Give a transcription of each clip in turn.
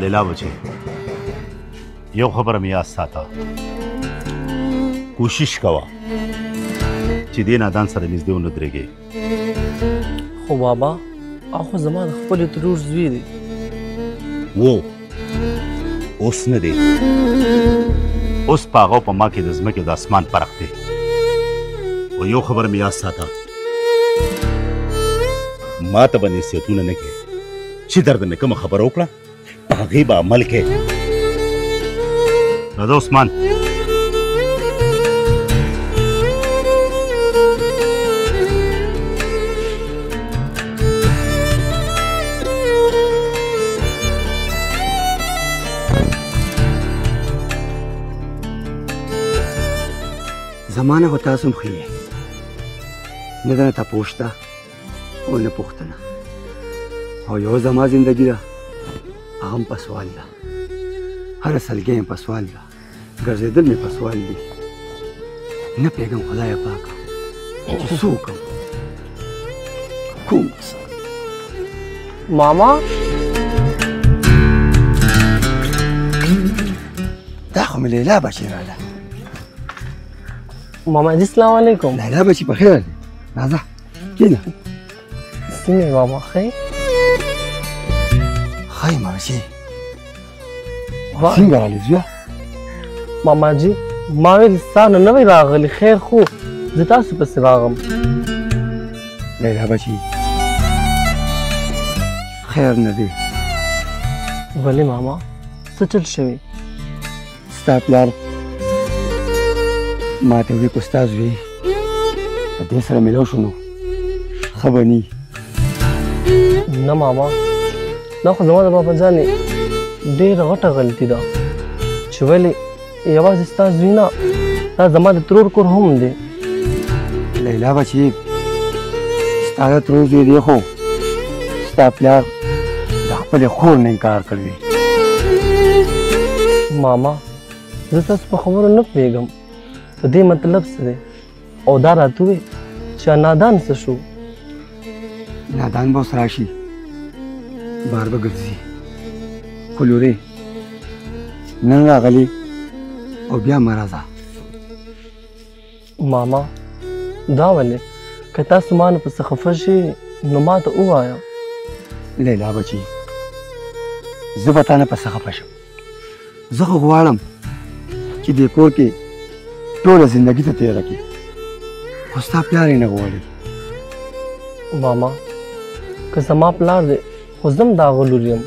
لیلا بچی یو خبره مې یاد ساته کوشش کوه چې دې نادان سره نږدې ونه درېږې خو بابا هغه زما د خپلې ترور زوی دی و اوس نه دی اوس په هغه په ما کې د ځمکې د اسمان فرق دی او یو خبره مې یاد ساته ما ته به نصیحتونه نه کوې چې درته مې کومه خبره وکړه په هغې به عمل کوې راځه عثمان زمانه خو تاسو هم ښه یې نه ده نه تپوس ده او نه پوښتنه او یو زما زندګي ده هغه هم په سوال ده هره سلګۍ مې په سوال ده ګرځېدل مې په سوال دي نه پوهېږم خدایه پاکه چې څه وکړم کوم ماما دا خو مې لیلا بچی راله ماما جی السلام علیکم لیلا بچی په خیر دی راځه کښېنه څنګه یې ماما ښه ښه یم بچی څنګه رالې زویه ماما جی ما ویل ستا نه نوی راغلی خیر خو زه تاسو پسې راغم لیلا بچی خیر نه دی ولې ماما څه چل شوي ستا پلار ما ته وی کو ستا زوی په دې سره میلاو شو نو ښه به ني نه ماما دا خو زما د بابا جانې ډېره غټه غلطي ده چې ولې یوازې ستا زوی نه دا زما د ترور کور هم دی لیلا بچی ستا د ترور زوی دی خو ستا پلار د خپلې خور نه انکار کړی ماما زه تاسو په خبرو نه پوهېږم په دې مطلب څه دی او دا راته ووایي چې نادان څه شو نادان به اوس راشي بار به ګرځي خو لورې نن راغلی او بیا مه راځه ماما دا ولې که تاسو ما نه پسې خفه شي نو ما ته ووایه لیلا بچی زه به تا نه پسې خفه شم زه خو غواړم چې دې کور کې ټوله زندګي ته تېره کړي خو ستا پلار یې نه غواړي ماما که زما پلار دی خو زه هم د هغه لور یم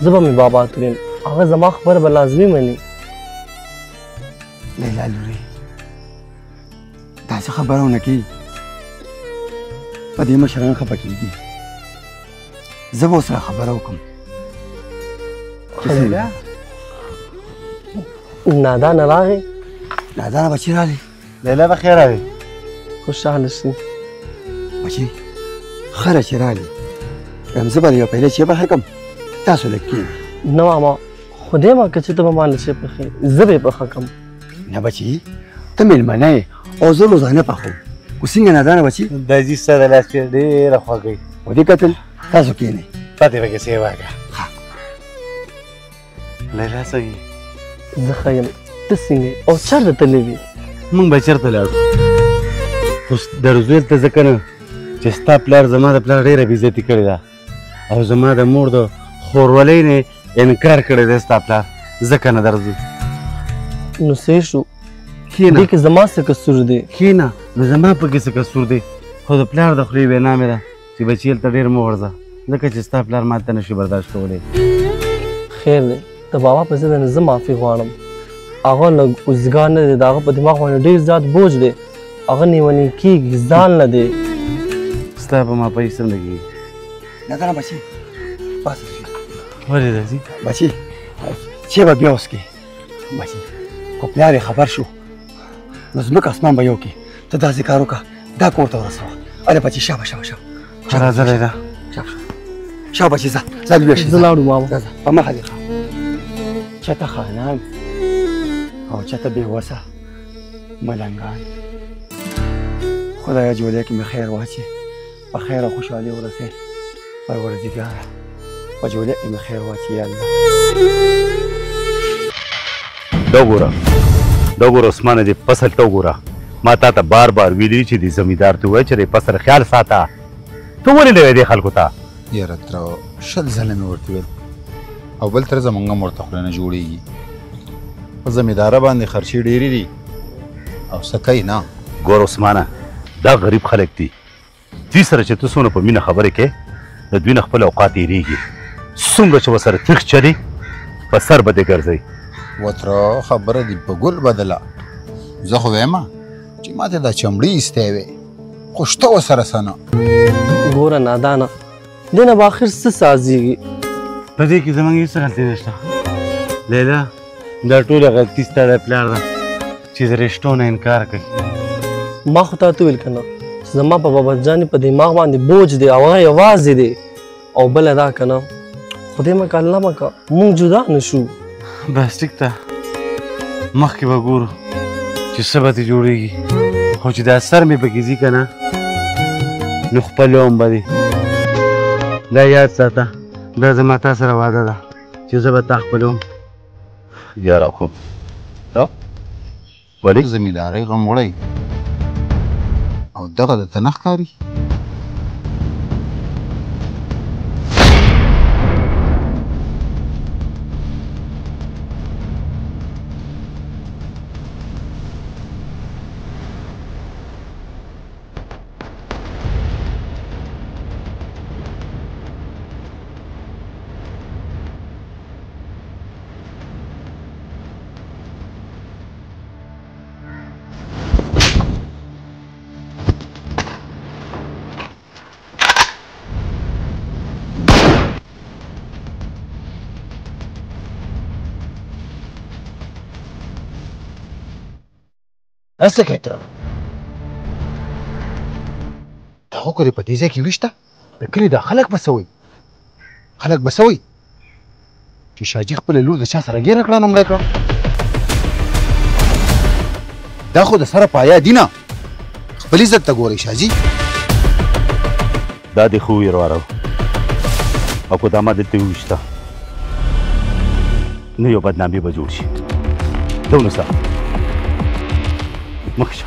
زه به مې بابا ته ویم هغه زما خبره به لازمي مني لیلا لورې داسې خبره ونه کړي په دې مشران خفه کېږي زه به ورسره خبره وکړم لیلا نادانه راغی نادانه بچی راغلی لیلا به خیر راغی خوشحاله شي بچی خره چې راغلی یم زه به د یو پیاله چای پخې کړم تاسو لږ کښېنئ نه ماما خدای ما که چې ته به ما نه شي پخې زه به یې پخه کړم نه بچی ته مېلمنه یې او زه روزانه پخوم خو څنګه نادانه بچی د عزیز سره لاس کې ډېره خوږی ودې کتل تاسو کښېنئ پاتې پکې سیوا کړه لیلا څنګه زه ښه یم ته څنګه یې او چېرته تللی وې موږ به چېرته لاړو خو درزویل ته ځکه نه چې ستا پلار زما د پلار ډېره بېعزتي کړې ده او زما د مور د خورولۍ نه انکار کړی دی ستا پلار ځکه نه درځو نو څه شو کښېنه دې کې زما څه قصور دی کښېنه نو زما پکې څه قصور دی خو د پلار د خولې وینا مې ده چې بچي هلته ډېر مه ورځه ځکه چې ستا پلار ما ته نشي برداشت کولی خیر دی د بابا په ضد نه زه معافي غواړم هغه لږ اوزګار نه دی د هغه په دماغ باندې ډېر زیات بوج دی هغه نیونی کېږي ځان نه دی ستا په ما پیسې نه کېږي نادانه بچی پاسه شي ولې راځي بچی چې به بیا اوس کې بچی خو پلار یې خبر شو نو زموږ اسمان به یو کې ته داسې کار وکړه دا کور ته ورسوه هله بچی شابه شابه شابه راځه لیلا شابه شابه بچی ځه ځه لویه شي زه لاړو ماما ځه په مخه دې ښه چېرته خانان او چېرته بېوسه ملنګان خدایه جولې کې مې خیر واچې په خیر او خوشحالي ورسې پروردګاره په جوله ام خیر واچي یا الله دا ګوره عثمانه دې فصل ته وګوره ما تا ته بار بار ویلي چې دې زمیندار ته ووایه چې د فصل خیال ساته ته ولې نه وایې دې خلکو ته یاره تره شل ځله مې ورته ویل او بل تر زمونږ هم ورته خوله نه جوړېږي په زمینداره باندې خرچې ډېرې دي او څه کوي نه ګوره عثمانه دا غریب خلک دي دوی سره چې ته څونه په مینه خبرې کوې د دوی نه خپل اوقات تېرېږي څومره چې ورسره تریخ چلي په سر به دې ګرځئ وتره خبره دي په ګل بدله زه خو وایم چې ما ته دا چمړي ایستی وې خو شته ورسره څه نه ګوره نادانه دې نه به آخر څه سازېږي په دې کې زموږ هېڅ غلطي نشته لیلا دا ټوله غلطي ستا د پلار ده چې د رشتو نه انکار کوي ما خو تا ته ویل که نه چې زما په بابا جانې په دماغ باندې بوج دی او هغه یوازې دی او بله دا که نه خدای مکه الله مکه مونږ جدا نه شو بس ټیک ده مخکې به ګورو چې څه به ترې جوړېږي خو چې دا سر مې پکې ځي که نه نو خپلوم به دي دا یاد ساته دا زما تا سره واده ده چې زه به تا خپلوم یاره خو ولې زمیندارۍ غم وړی او دغه درته نه ښکاري څه کوې ته دا خو که دې په دې ځای کې ویشته د کلي دا خلک به څه وایي خلک به څه وایي چې شاجي خپله لور د چا سره ګیره کړه نو مړه کړه دا خو د سره پایا دي نه خپل عزت ته ګورئ شاجي دا دې خو ویرواره او که دا ما دلته وویشته نو یو بدنامي به جوړ شي ته ونیسه مخکې شه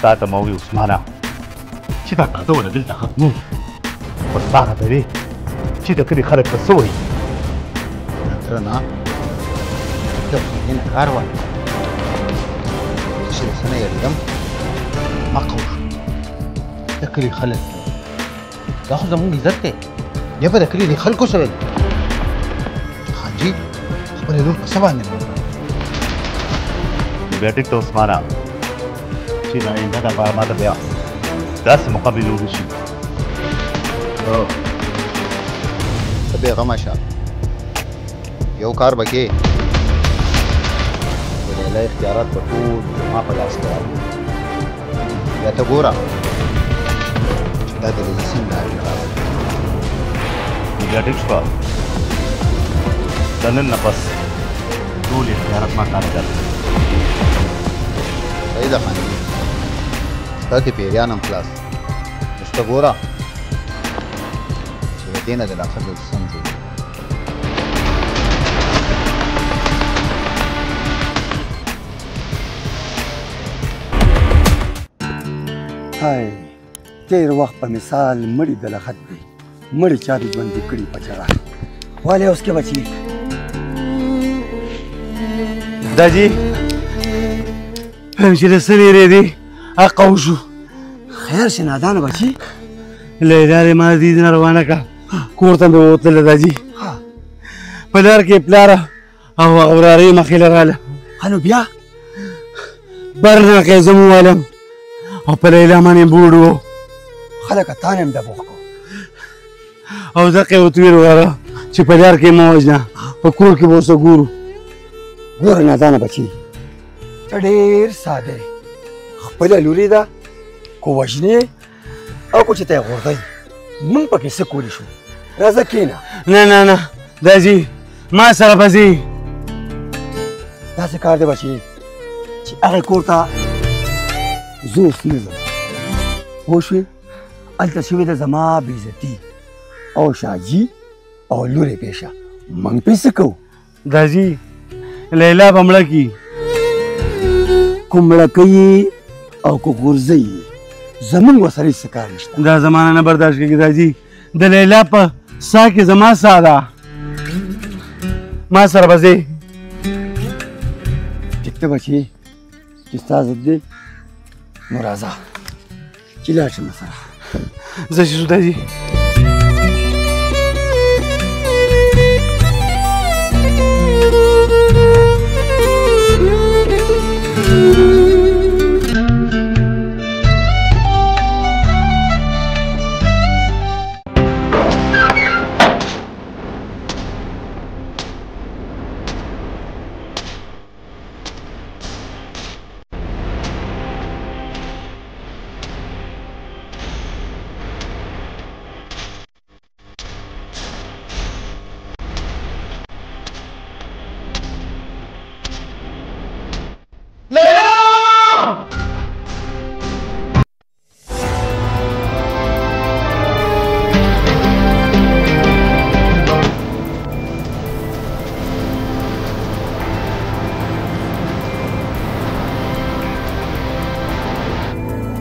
تا ته ما وویل عثمانه چې دا کارونه دلته ختمو خو ستا راته وې چې د کلي خلک به څه وایي تره نه زه خو دې نه کار وایم چې د څه نه یېرېدم ما قول شو د کلي خلک دا خو زموږ عزت دی یا به د کلي د خلکو سره دی حاجي خپلې لور په څه باندې بیا ټیک ته عثمانه چې د آینده دپاره ما ته بیا داسې مقابل وشي ته بېغمه شه یو کار به کې د لیلا اختیارات به ټول ما په لاس کې راوړي بیا ته ګوره چې دا د لیلا څنګه اړین راوړي بیا ټیک شوه د نن نه پس ټول اختیارات ما ته راځي صحیح ده خاني ستا د پیریان هم خلاص اوس ته ګوره چې د دې نه د لا ښه سم جوړ هاي تیر وخت په مثال مړي د لخت دی مړي چا دې ژوندي کړي په جګړه والې اوس کې بچي داجي فهم چې له څه لیرې دي اقا وشو خیر شي نادانه بچي لیلا دې ما دې نه روانه کړه کور ته مې ووتله داجي په لار کې پلاره او ورارې مخې له راله نو بیا برناقې زه ووالم او په لیلا باندې بوډ و خلک تا نه هم دبوغ کو او دقې ورته ویل واره چې په لار کې مه وژنه په کور کې به اوسه ګورو ګوره نادانه بچي ته ډېر ساده یې خپله لورې ده کو وژنې او کو چې ته یې غورځوي موږ پکې څه کولی شو راځه کښېنه نه نه نه داجي ما سره به ځې داسې کار دی بچي چې هغې کور ته زه اوس نه ځم پوه شوې هلته شوې ده زما بېعزتي او شاجي او لورې پېشه موږ پې څه کوو داجي لیلا به مړه کي کو مړه کوي او کو غورځوي زمونږ ورسره هېڅ کار نشته دا زمانه نه برداشت کېږي داجي د لیلا په ساه کې زما ساه ده ما سره به ځې ټیک ده بچي چې ستا ضد دی نو راځه چې لاړ شم سره زه چې شو داجي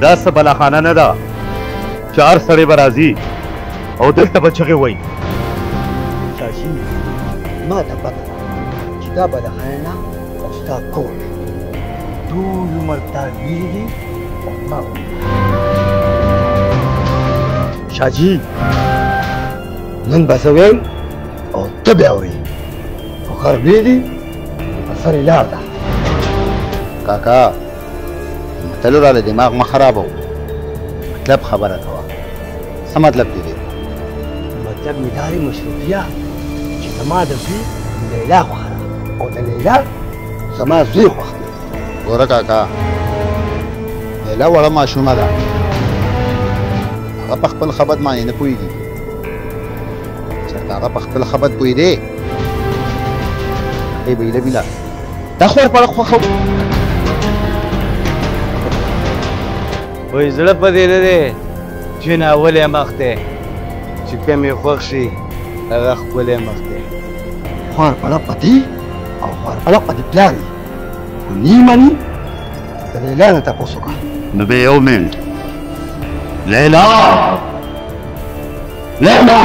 دا څه بلاخانه نه ده چې هر سړی به راځي او دلته به چغې وایي شاشي ما ته پته ده چې دا بلاخانه نه او ستا کور دی ټول عمر تا ویلي او ما شاجي نن به زه ویم او ته بیا وایي خو خر ویلي په سر یې لار ده کاکا متلو راله دماغ مه خرابوه مطلب خبره کوه څه مطلب دې دی مطلب مې دا دی مشروطیه چې زما د زوی لیلا خوښه ده او د لیلا زما زوی خوښ دی ګوره کاکا لیلا وړه ماشومه ده هغه په خپل خبر باندې نه پوهېږي چېرته هغه په خپل خبر پوهېدی ای بیله بیله دا خور پړه خوښه وایي زړه په دې نه دی چې ناول یې مخ دی چې کوم یې خوښ شي هغه ښکلی مخ دی خوار پړه پتی او خوار پړه پتی پلار یې خو نه مني د لیلا نه تپوس وکړه نو به یو منټ لیلا لیلا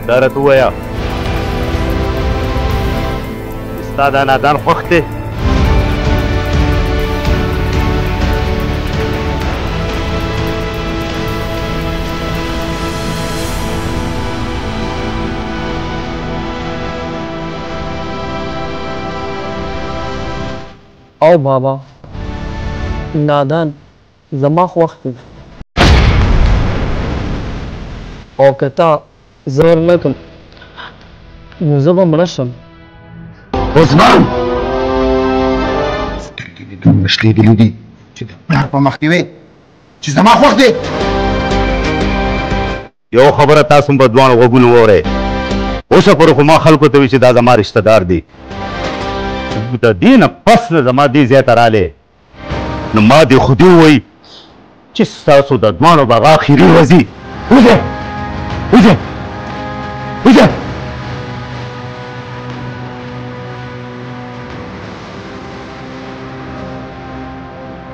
دا راته ووایه ستا دا نادان خوښ دی او بابا نادان زما خوښ دی او که تا زه ور نه کړم نو زه به مړه شم عثمان سترګې دې دومره شلېدلي دي چې د پلار په مخ کې وې چې زما خوښ دی یو خبره تاسو په دواړو غوږونو واورئ اوسه پورې خو ما خلکو ته وي چې دا زما رشته دار دی د دې نه پس نه زما دې ځای ته رالی نو ما دې خو دې ووایي چې ستاسو د دواړو به هغه اخري ورځي وځئ وځئ وځئ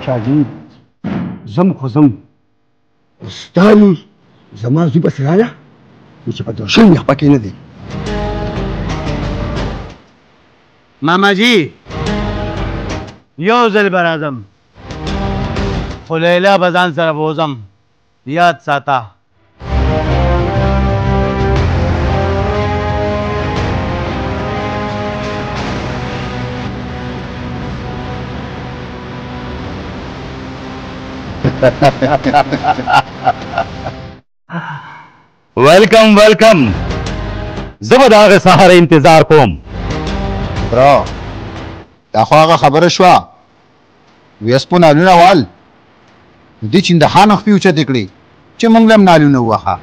شاجي زم خو زم ستا لور زما زوی پسې راله چې په دوشم یې پکې نه دی. ماما جی یو ځل به راځم خو لیلا به ځان سره بوځم یاد ساته. ویلکم ویلکم. زه به د هغې سهار انتظار کوم. برا دا خو هغه خبره شوه ویسپو نالونه وال نو دې چندخانو خپې اوچتې کړې چې موږ له هم نالونه ووهه.